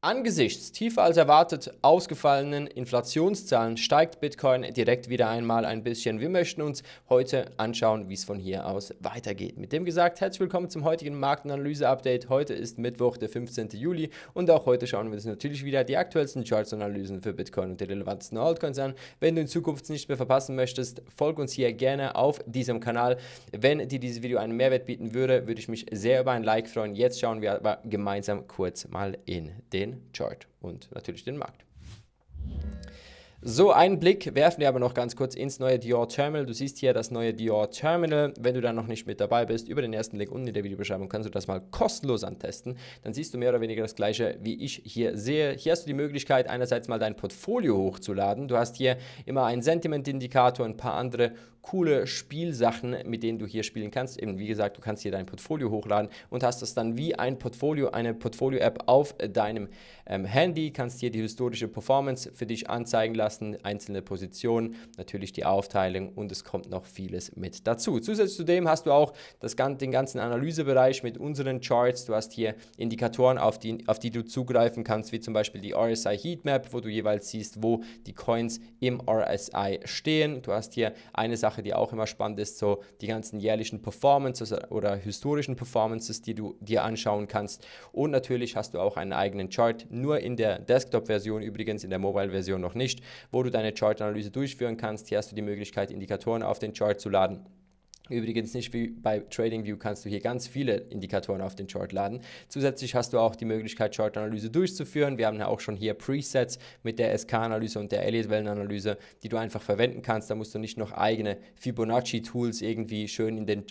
Angesichts tiefer als erwartet ausgefallenen Inflationszahlen steigt Bitcoin direkt wieder einmal ein bisschen. Wir möchten uns heute anschauen, wie es von hier aus weitergeht. Mit dem gesagt, herzlich willkommen zum heutigen Marktanalyse-Update. Heute ist Mittwoch, der 15. Juli und auch heute schauen wir uns natürlich wieder die aktuellsten Charts-Analysen für Bitcoin und die relevantesten Altcoins an. Wenn du in Zukunft nicht mehr verpassen möchtest, folg uns hier gerne auf diesem Kanal. Wenn dir dieses Video einen Mehrwert bieten würde, würde ich mich sehr über ein Like freuen. Jetzt schauen wir aber gemeinsam kurz mal in den Chart und natürlich den Markt. So, einen Blick werfen wir aber noch ganz kurz ins neue Dior Terminal. Du siehst hier das neue Dior Terminal. Wenn du da noch nicht mit dabei bist, über den ersten Link unten in der Videobeschreibung kannst du das mal kostenlos antesten. Dann siehst du mehr oder weniger das gleiche, wie ich hier sehe. Hier hast du die Möglichkeit, einerseits mal dein Portfolio hochzuladen. Du hast hier immer einen Sentiment-Indikator, ein paar andere coole Spielsachen, mit denen du hier spielen kannst. Eben, wie gesagt, du kannst hier dein Portfolio hochladen und hast das dann wie ein Portfolio, eine Portfolio-App auf deinem Handy, kannst hier die historische Performance für dich anzeigen lassen, einzelne Positionen, natürlich die Aufteilung und es kommt noch vieles mit dazu. Zusätzlich zu dem hast du auch den ganzen Analysebereich mit unseren Charts. Du hast hier Indikatoren, auf die du zugreifen kannst, wie zum Beispiel die RSI Heatmap, wo du jeweils siehst, wo die Coins im RSI stehen. Du hast hier eine Sache, die auch immer spannend ist, so die ganzen jährlichen Performances oder historischen Performances, die du dir anschauen kannst. Und natürlich hast du auch einen eigenen Chart, nur in der Desktop-Version, übrigens in der Mobile-Version noch nicht, wo du deine Chart-Analyse durchführen kannst. Hier hast du die Möglichkeit, Indikatoren auf den Chart zu laden. Übrigens nicht wie bei TradingView kannst du hier ganz viele Indikatoren auf den Chart laden. Zusätzlich hast du auch die Möglichkeit, Chartanalyse durchzuführen. Wir haben ja auch schon hier Presets mit der SK-Analyse und der Elliott-Wellen-Analyse, die du einfach verwenden kannst. Da musst du nicht noch eigene Fibonacci-Tools irgendwie schön in den,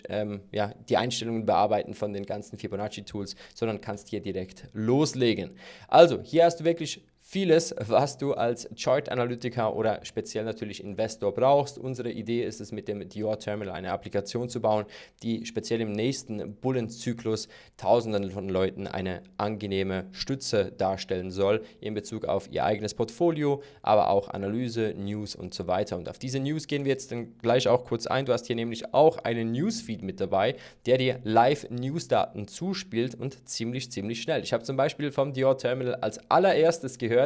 die Einstellungen bearbeiten von den ganzen Fibonacci-Tools, sondern kannst hier direkt loslegen. Also, hier hast du wirklich vieles, was du als Chart-Analytiker oder speziell natürlich Investor brauchst. Unsere Idee ist es, mit dem Dior Terminal eine Applikation zu bauen, die speziell im nächsten Bullenzyklus Tausenden von Leuten eine angenehme Stütze darstellen soll in Bezug auf ihr eigenes Portfolio, aber auch Analyse, News und so weiter. Und auf diese News gehen wir jetzt dann gleich auch kurz ein. Du hast hier nämlich auch einen Newsfeed mit dabei, der dir Live-News-Daten zuspielt und ziemlich schnell. Ich habe zum Beispiel vom Dior Terminal als allererstes gehört,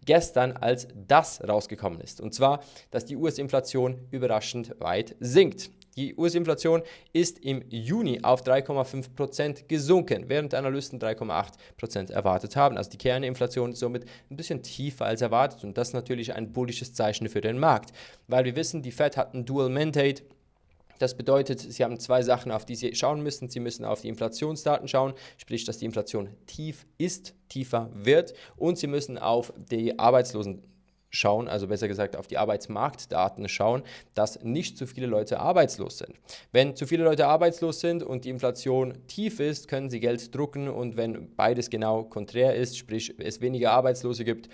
gestern, als das rausgekommen ist. Und zwar, dass die US-Inflation überraschend weit sinkt. Die US-Inflation ist im Juni auf 3,5% gesunken, während Analysten 3,8% erwartet haben. Also die Kerninflation ist somit ein bisschen tiefer als erwartet und das ist natürlich ein bullisches Zeichen für den Markt, weil wir wissen, die Fed hat ein Dual Mandate. Das bedeutet, Sie haben zwei Sachen, auf die Sie schauen müssen. Sie müssen auf die Inflationsdaten schauen, sprich, dass die Inflation tiefer wird und Sie müssen auf die Arbeitslosen schauen, also besser gesagt auf die Arbeitsmarktdaten schauen, dass nicht zu viele Leute arbeitslos sind. Wenn zu viele Leute arbeitslos sind und die Inflation tief ist, können sie Geld drucken und wenn beides genau konträr ist, sprich es weniger Arbeitslose gibt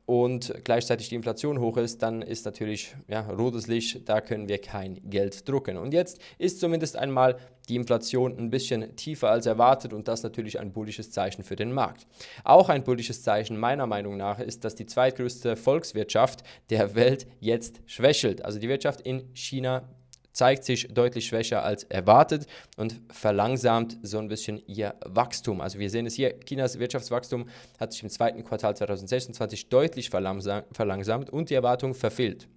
und gleichzeitig die Inflation hoch ist, dann ist natürlich rotes Licht, da können wir kein Geld drucken. Und jetzt ist zumindest einmal die Inflation ein bisschen tiefer als erwartet und das natürlich ein bullisches Zeichen für den Markt. Auch ein bullisches Zeichen meiner Meinung nach ist, dass die zweitgrößte Volkswirtschaft der Welt jetzt schwächelt. Also die Wirtschaft in China zeigt sich deutlich schwächer als erwartet und verlangsamt so ein bisschen ihr Wachstum. Also wir sehen es hier, Chinas Wirtschaftswachstum hat sich im zweiten Quartal 2026 deutlich verlangsamt und die Erwartung verfehlt.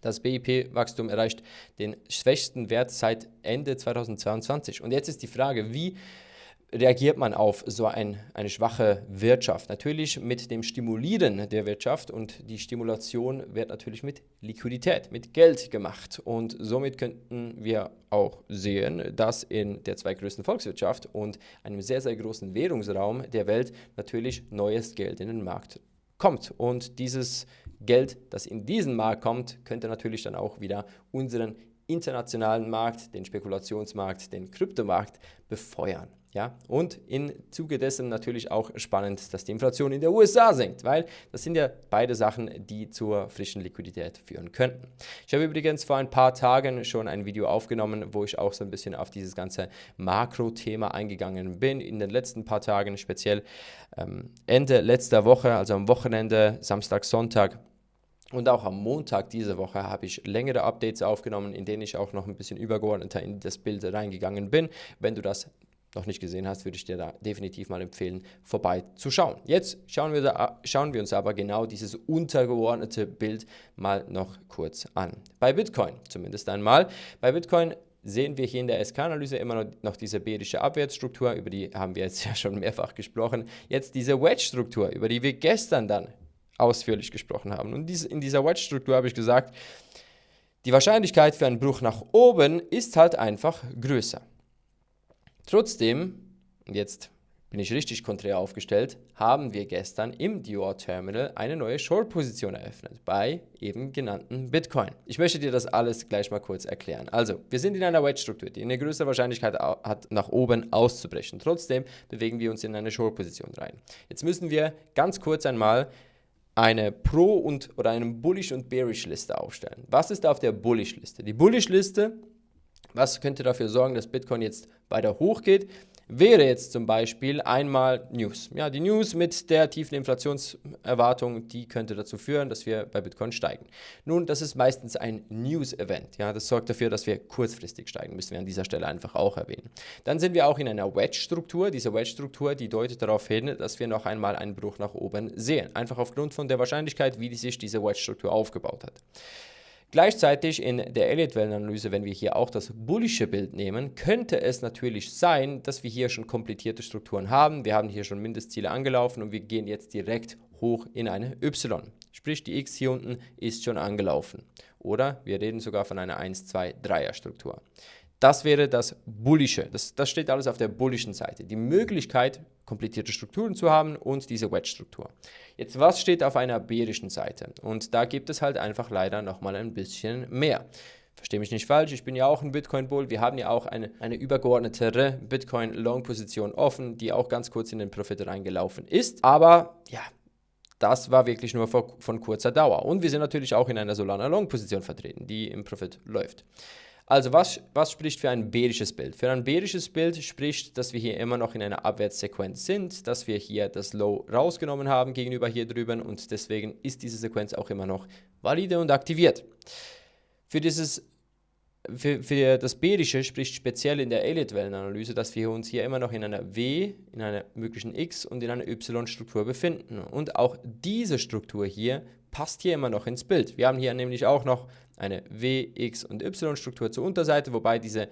Das BIP-Wachstum erreicht den schwächsten Wert seit Ende 2022. Und jetzt ist die Frage, wie reagiert man auf so eine schwache Wirtschaft? Natürlich mit dem Stimulieren der Wirtschaft und die Stimulation wird natürlich mit Liquidität, mit Geld gemacht. Und somit könnten wir auch sehen, dass in der zweitgrößten Volkswirtschaft und einem sehr großen Währungsraum der Welt natürlich neues Geld in den Markt kommt. Und dieses Geld, das in diesen Markt kommt, könnte natürlich dann auch wieder unseren internationalen Markt, den Spekulationsmarkt, den Kryptomarkt befeuern. Ja? Und im Zuge dessen natürlich auch spannend, dass die Inflation in der USA sinkt, weil das sind ja beide Sachen, die zur frischen Liquidität führen könnten. Ich habe übrigens vor ein paar Tagen schon ein Video aufgenommen, wo ich auch so ein bisschen auf dieses ganze Makro-Thema eingegangen bin. In den letzten paar Tagen, speziell Ende letzter Woche, also am Wochenende, Samstag, Sonntag, und auch am Montag diese Woche habe ich längere Updates aufgenommen, in denen ich auch noch ein bisschen übergeordneter in das Bild reingegangen bin. Wenn du das noch nicht gesehen hast, würde ich dir da definitiv mal empfehlen, vorbeizuschauen. Jetzt schauen wir uns aber genau dieses untergeordnete Bild mal noch kurz an. Bei Bitcoin zumindest einmal. Bei Bitcoin sehen wir hier in der SK-Analyse immer noch diese bärische Abwärtsstruktur, über die haben wir jetzt ja schon mehrfach gesprochen. Jetzt diese Wedge-Struktur, über die wir gestern dann ausführlich gesprochen haben. Und in dieser Wedge-Struktur habe ich gesagt, die Wahrscheinlichkeit für einen Bruch nach oben ist halt einfach größer. Trotzdem, und jetzt bin ich richtig konträr aufgestellt, haben wir gestern im Dior-Terminal eine neue Short-Position eröffnet, bei eben genannten Bitcoin. Ich möchte dir das alles gleich mal kurz erklären. Also, wir sind in einer Wedge-Struktur, die eine größere Wahrscheinlichkeit hat, nach oben auszubrechen. Trotzdem bewegen wir uns in eine Short-Position rein. Jetzt müssen wir ganz kurz einmal eine oder eine Bullish- und Bearish-Liste aufstellen. Was ist auf der Bullish-Liste? Die Bullish-Liste, was könnte dafür sorgen, dass Bitcoin jetzt weiter hochgeht? Wäre jetzt zum Beispiel einmal News. Ja, die News mit der tiefen Inflationserwartung, die könnte dazu führen, dass wir bei Bitcoin steigen. Nun, das ist meistens ein News-Event. Ja, das sorgt dafür, dass wir kurzfristig steigen, müssen wir an dieser Stelle einfach auch erwähnen. Dann sind wir auch in einer Wedge-Struktur. Diese Wedge-Struktur, die deutet darauf hin, dass wir noch einmal einen Bruch nach oben sehen. Einfach aufgrund von der Wahrscheinlichkeit, wie sich diese Wedge-Struktur aufgebaut hat. Gleichzeitig in der Elliott-Wellenanalyse, wenn wir hier auch das bullische Bild nehmen, könnte es natürlich sein, dass wir hier schon komplettierte Strukturen haben. Wir haben hier schon Mindestziele angelaufen und wir gehen jetzt direkt hoch in eine Y. Sprich, die X hier unten ist schon angelaufen. Oder wir reden sogar von einer 1, 2, 3er Struktur. Das wäre das Bullische. Das steht alles auf der bullischen Seite. Die Möglichkeit, komplettierte Strukturen zu haben und diese Wedge-Struktur. Jetzt, was steht auf einer bärischen Seite? Und da gibt es halt einfach leider nochmal ein bisschen mehr. Verstehe mich nicht falsch, ich bin ja auch ein Bitcoin-Bull. Wir haben ja auch eine übergeordnetere Bitcoin-Long-Position offen, die auch ganz kurz in den Profit reingelaufen ist. Aber ja, das war wirklich nur von kurzer Dauer. Und wir sind natürlich auch in einer Solana-Long-Position vertreten, die im Profit läuft. Also was spricht für ein bärisches Bild? Für ein bärisches Bild spricht, dass wir hier immer noch in einer Abwärtssequenz sind, dass wir hier das Low rausgenommen haben gegenüber hier drüben und deswegen ist diese Sequenz auch immer noch valide und aktiviert. Für das Bärische spricht speziell in der Elliott-Wellenanalyse, dass wir uns hier immer noch in einer W, in einer möglichen X und in einer Y-Struktur befinden. Und auch diese Struktur hier passt hier immer noch ins Bild. Wir haben hier nämlich auch noch eine W, X und Y-Struktur zur Unterseite, wobei diese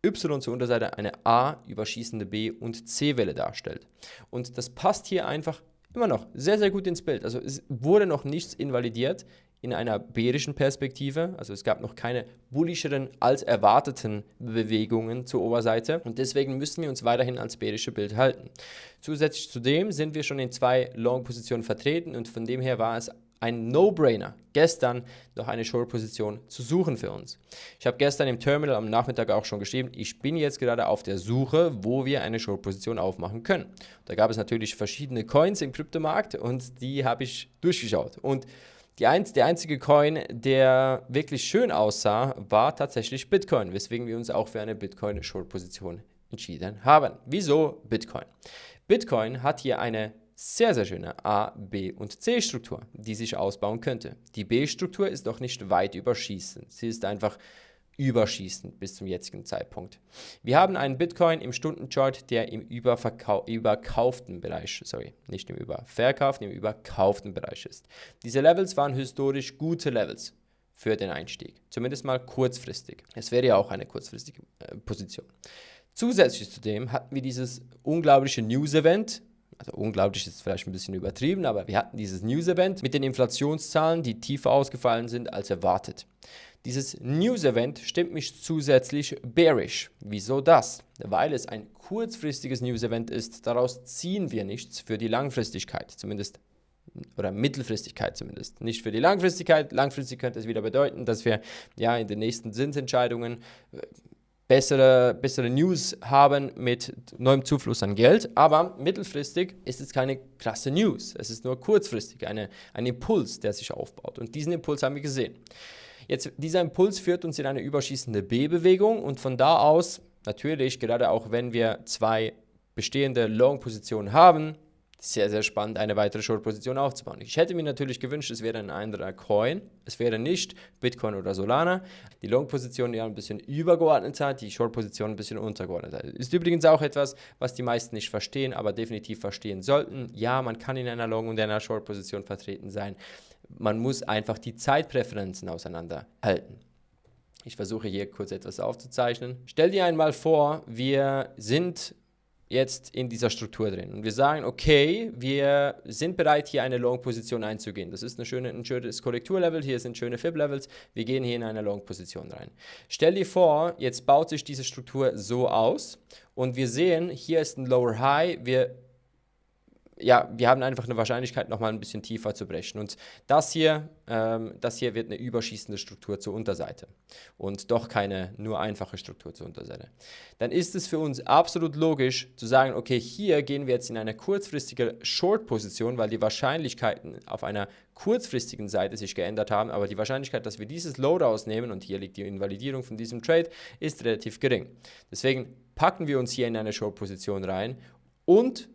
Y zur Unterseite eine A überschießende B- und C-Welle darstellt. Und das passt hier einfach immer noch sehr, sehr gut ins Bild. Also es wurde noch nichts invalidiert in einer bärischen Perspektive. Also es gab noch keine bullischeren als erwarteten Bewegungen zur Oberseite. Und deswegen müssen wir uns weiterhin ans bärische Bild halten. Zusätzlich zu dem sind wir schon in 2 Long-Positionen vertreten und von dem her war es ein No-Brainer, gestern noch eine Short-Position zu suchen für uns. Ich habe gestern im Terminal am Nachmittag auch schon geschrieben, ich bin jetzt gerade auf der Suche, wo wir eine Short-Position aufmachen können. Da gab es natürlich verschiedene Coins im Kryptomarkt und die habe ich durchgeschaut. Und der einzige Coin, der wirklich schön aussah, war tatsächlich Bitcoin, weswegen wir uns auch für eine Bitcoin-Short-Position entschieden haben. Wieso Bitcoin? Bitcoin hat hier eine sehr, sehr schöne A, B und C-Struktur, die sich ausbauen könnte. Die B-Struktur ist doch nicht weit überschießend. Sie ist einfach überschießend bis zum jetzigen Zeitpunkt. Wir haben einen Bitcoin im Stundenchart, der im überkauften Bereich, nicht im überverkauften, im überkauften Bereich ist. Diese Levels waren historisch gute Levels für den Einstieg, zumindest mal kurzfristig. Es wäre ja auch eine kurzfristige Position. Zusätzlich zu dem hatten wir dieses unglaubliche News-Event. Also unglaublich ist vielleicht ein bisschen übertrieben, aber wir hatten dieses News-Event mit den Inflationszahlen, die tiefer ausgefallen sind als erwartet. Dieses News-Event stimmt mich zusätzlich bearish. Wieso das? Weil es ein kurzfristiges News-Event ist, daraus ziehen wir nichts für die Langfristigkeit, zumindest oder Mittelfristigkeit zumindest. Nicht für die Langfristigkeit. Langfristig könnte es wieder bedeuten, dass wir ja in den nächsten Zinsentscheidungen bessere News haben mit neuem Zufluss an Geld, aber mittelfristig ist es keine krasse News. Es ist nur kurzfristig ein Impuls, der sich aufbaut und diesen Impuls haben wir gesehen. Jetzt, dieser Impuls führt uns in eine überschießende B-Bewegung und von da aus, natürlich, gerade auch wenn wir 2 bestehende Long-Positionen haben, sehr, sehr spannend, eine weitere Short-Position aufzubauen. Ich hätte mir natürlich gewünscht, es wäre ein anderer Coin. Es wäre nicht Bitcoin oder Solana. Die Long-Position ja ein bisschen übergeordnet hat, die Short-Position ein bisschen untergeordnet hat. Ist übrigens auch etwas, was die meisten nicht verstehen, aber definitiv verstehen sollten. Ja, man kann in einer Long- und einer Short-Position vertreten sein. Man muss einfach die Zeitpräferenzen auseinanderhalten. Ich versuche hier kurz etwas aufzuzeichnen. Stell dir einmal vor, wir sind jetzt in dieser Struktur drin und wir sagen, okay, wir sind bereit, hier eine Long-Position einzugehen. Das ist ein schönes Korrekturlevel, hier sind schöne Fib-Levels, wir gehen hier in eine Long-Position rein. Stell dir vor, jetzt baut sich diese Struktur so aus und wir sehen, hier ist ein Lower High, wir haben einfach eine Wahrscheinlichkeit, nochmal ein bisschen tiefer zu brechen. Und das hier wird eine überschießende Struktur zur Unterseite und doch keine nur einfache Struktur zur Unterseite. Dann ist es für uns absolut logisch zu sagen, okay, hier gehen wir jetzt in eine kurzfristige Short-Position, weil die Wahrscheinlichkeiten auf einer kurzfristigen Seite sich geändert haben, aber die Wahrscheinlichkeit, dass wir dieses Low rausnehmen, und hier liegt die Invalidierung von diesem Trade, ist relativ gering. Deswegen packen wir uns hier in eine Short-Position rein und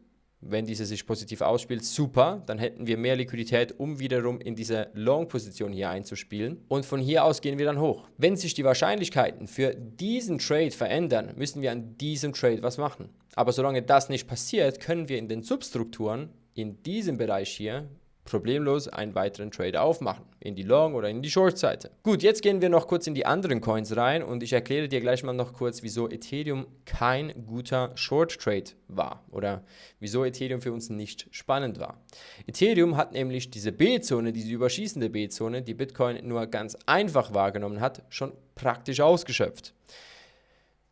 wenn diese sich positiv ausspielt, super, dann hätten wir mehr Liquidität, um wiederum in diese Long-Position hier einzuspielen. Und von hier aus gehen wir dann hoch. Wenn sich die Wahrscheinlichkeiten für diesen Trade verändern, müssen wir an diesem Trade was machen. Aber solange das nicht passiert, können wir in den Substrukturen in diesem Bereich hier problemlos einen weiteren Trade aufmachen, in die Long- oder in die Short-Seite. Gut, jetzt gehen wir noch kurz in die anderen Coins rein und ich erkläre dir gleich mal noch kurz, wieso Ethereum kein guter Short-Trade war oder wieso Ethereum für uns nicht spannend war. Ethereum hat nämlich diese B-Zone, diese überschießende B-Zone, die Bitcoin nur ganz einfach wahrgenommen hat, schon praktisch ausgeschöpft.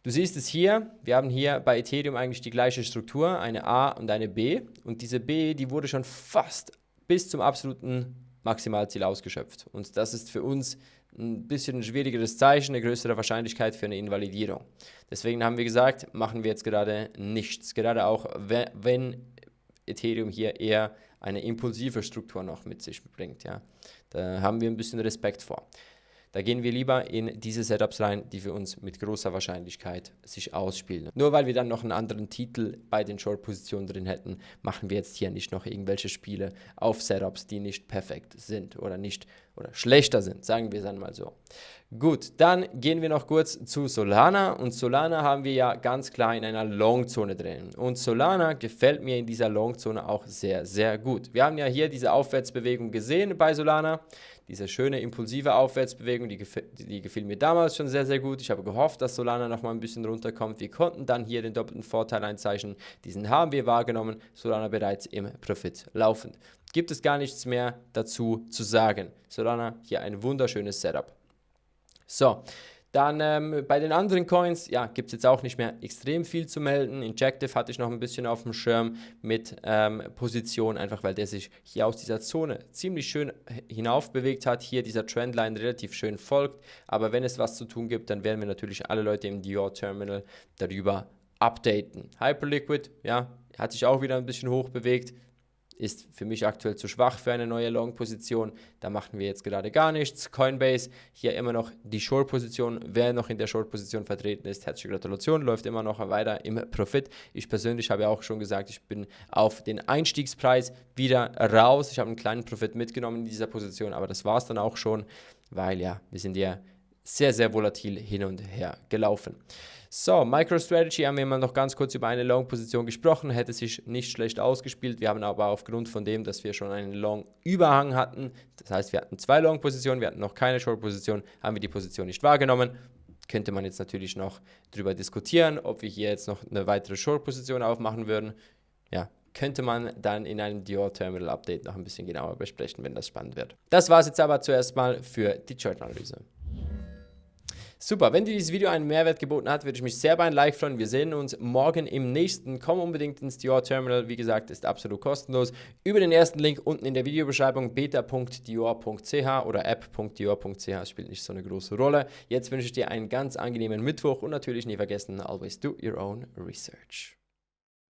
Du siehst es hier, wir haben hier bei Ethereum eigentlich die gleiche Struktur, eine A und eine B und diese B, die wurde schon fast bis zum absoluten Maximalziel ausgeschöpft. Und das ist für uns ein bisschen ein schwierigeres Zeichen, eine größere Wahrscheinlichkeit für eine Invalidierung. Deswegen haben wir gesagt, machen wir jetzt gerade nichts. Gerade auch, wenn Ethereum hier eher eine impulsive Struktur noch mit sich bringt. Ja. Da haben wir ein bisschen Respekt vor. Da gehen wir lieber in diese Setups rein, die für uns mit großer Wahrscheinlichkeit sich ausspielen. Nur weil wir dann noch einen anderen Titel bei den Short-Positionen drin hätten, machen wir jetzt hier nicht noch irgendwelche Spiele auf Setups, die nicht perfekt sind oder schlechter sind, sagen wir es einmal so. Gut, dann gehen wir noch kurz zu Solana und Solana haben wir ja ganz klar in einer Long-Zone drin und Solana gefällt mir in dieser Long-Zone auch sehr, sehr gut. Wir haben ja hier diese Aufwärtsbewegung gesehen bei Solana, diese schöne impulsive Aufwärtsbewegung, die gefiel mir damals schon sehr, sehr gut. Ich habe gehofft, dass Solana noch mal ein bisschen runterkommt. Wir konnten dann hier den doppelten Vorteil einzeichnen. Diesen haben wir wahrgenommen. Solana bereits im Profit laufend. Gibt es gar nichts mehr dazu zu sagen. Solana hier ein wunderschönes Setup. So, dann bei den anderen Coins, ja, gibt es jetzt auch nicht mehr extrem viel zu melden. Injective hatte ich noch ein bisschen auf dem Schirm mit Position, einfach weil der sich hier aus dieser Zone ziemlich schön hinauf bewegt hat. Hier dieser Trendline relativ schön folgt. Aber wenn es was zu tun gibt, dann werden wir natürlich alle Leute im Dior Terminal darüber updaten. Hyperliquid, ja, hat sich auch wieder ein bisschen hoch bewegt. Ist für mich aktuell zu schwach für eine neue Long-Position. Da machen wir jetzt gerade gar nichts. Coinbase, hier immer noch die Short-Position. Wer noch in der Short-Position vertreten ist, herzliche Gratulation, läuft immer noch weiter im Profit. Ich persönlich habe ja auch schon gesagt, ich bin auf den Einstiegspreis wieder raus. Ich habe einen kleinen Profit mitgenommen in dieser Position, aber das war es dann auch schon, weil ja, wir sind ja sehr, sehr volatil hin und her gelaufen. So, MicroStrategy haben wir mal noch ganz kurz über eine Long-Position gesprochen, hätte sich nicht schlecht ausgespielt. Wir haben aber aufgrund von dem, dass wir schon einen Long-Überhang hatten, das heißt, wir hatten 2 Long-Positionen, wir hatten noch keine Short-Position, haben wir die Position nicht wahrgenommen. Könnte man jetzt natürlich noch darüber diskutieren, ob wir hier jetzt noch eine weitere Short-Position aufmachen würden. Ja, könnte man dann in einem Dior Terminal Update noch ein bisschen genauer besprechen, wenn das spannend wird. Das war es jetzt aber zuerst mal für die Chartanalyse. Super, wenn dir dieses Video einen Mehrwert geboten hat, würde ich mich sehr bei einem Like freuen. Wir sehen uns morgen im nächsten. Komm unbedingt ins Dior Terminal. Wie gesagt, ist absolut kostenlos. Über den ersten Link unten in der Videobeschreibung beta.dior.ch oder app.dior.ch, spielt nicht so eine große Rolle. Jetzt wünsche ich dir einen ganz angenehmen Mittwoch und natürlich nie vergessen, always do your own research.